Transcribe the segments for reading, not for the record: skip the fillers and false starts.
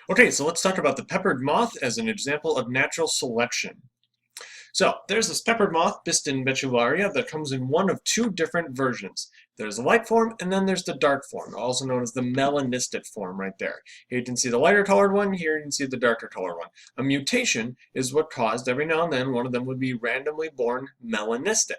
Okay, so let's talk about the peppered moth as an example of natural selection. So there's this peppered moth Biston betularia that comes in one of two different versions. There's the light form and then there's the dark form, also known as the melanistic form right there. Here you can see the lighter colored one, here you can see the darker colored one. A mutation is what caused every now and then one of them would be randomly born melanistic.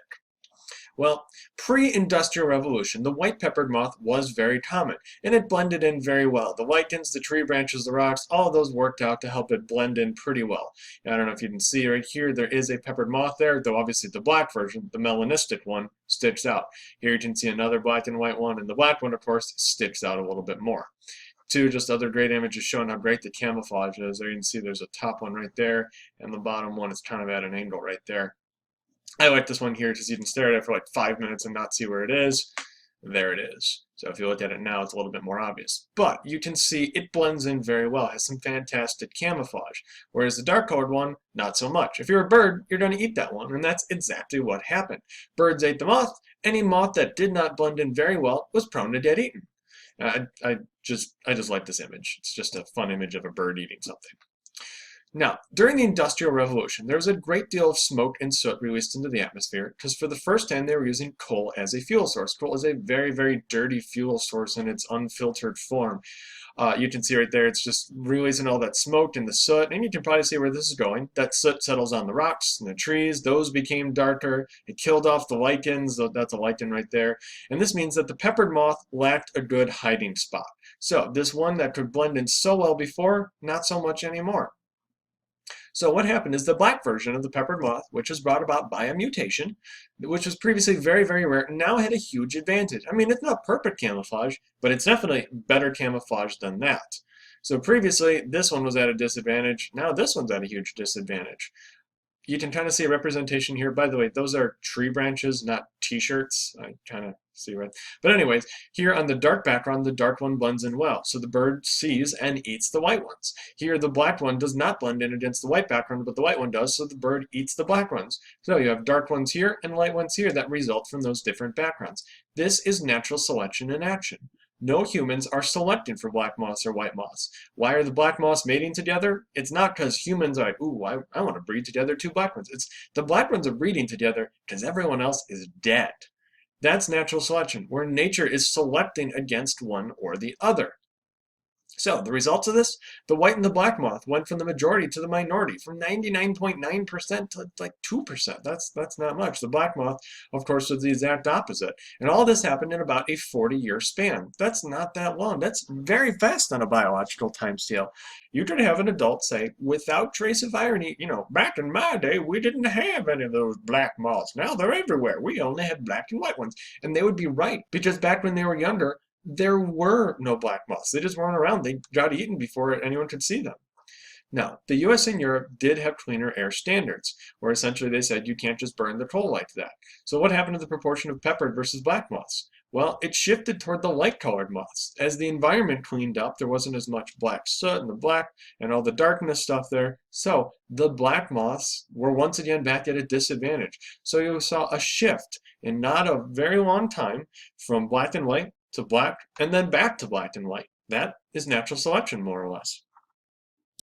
Well, pre-industrial revolution, the white peppered moth was very common, and it blended in very well. The lichens, the tree branches, the rocks, all of those worked out to help it blend in pretty well. I don't know if you can see right here, there is a peppered moth there, though obviously the black version, the melanistic one, sticks out. Here you can see another black and white one, and the black one, of course, sticks out a little bit more. Two just other great images showing how great the camouflage is. There you can see there's a top one right there, and the bottom one is kind of at an angle right there. I like this one here because you can stare at it for like 5 minutes and not see where it is. There it is. So if you look at it now, it's a little bit more obvious. But you can see it blends in very well. It has some fantastic camouflage. Whereas the dark colored one, not so much. If you're a bird, you're going to eat that one. And that's exactly what happened. Birds ate the moth. Any moth that did not blend in very well was prone to get eaten. I just like this image. It's just a fun image of a bird eating something. Now, during the Industrial Revolution, there was a great deal of smoke and soot released into the atmosphere because for the first time they were using coal as a fuel source. Coal is a very, very dirty fuel source in its unfiltered form. You can see right there, it's just releasing all that smoke and the soot, and you can probably see where this is going. That soot settles on the rocks and the trees. Those became darker. It killed off the lichens. That's a lichen right there. And this means that the peppered moth lacked a good hiding spot. So this one that could blend in so well before, not so much anymore. So what happened is the black version of the peppered moth, which was brought about by a mutation, which was previously very, very rare, now had a huge advantage. I mean, it's not perfect camouflage, but it's definitely better camouflage than that. So previously, this one was at a disadvantage. Now this one's at a huge disadvantage. You can kind of see a representation here. By the way, those are tree branches, not t-shirts. I kind of see right. But anyways, here on the dark background, the dark one blends in well. So the bird sees and eats the white ones. Here, the black one does not blend in against the white background, but the white one does, so the bird eats the black ones. So you have dark ones here and light ones here that result from those different backgrounds. This is natural selection in action. No humans are selecting for black moths or white moths. Why are the black moths mating together? It's not because humans are like, ooh, I want to breed together two black ones. It's the black ones are breeding together because everyone else is dead. That's natural selection, where nature is selecting against one or the other. So the results of this, the white and the black moth went from the majority to the minority, from 99.9% to like 2%. That's not much. The black moth, of course, was the exact opposite. And all this happened in about a 40-year span. That's not that long. That's very fast on a biological timescale. You could have an adult say, without trace of irony, back in my day, we didn't have any of those black moths. Now they're everywhere. We only had black and white ones. And they would be right, because back when they were younger, there were no black moths. They just weren't around. They got eaten before anyone could see them. Now, the US and Europe did have cleaner air standards, where essentially they said you can't just burn the coal like that. So what happened to the proportion of peppered versus black moths? Well, it shifted toward the light-colored moths. As the environment cleaned up, there wasn't as much black soot and the black and all the darkness stuff there. So the black moths were once again back at a disadvantage. So you saw a shift in not a very long time from black and white to black, and then back to black and white. That is natural selection, more or less.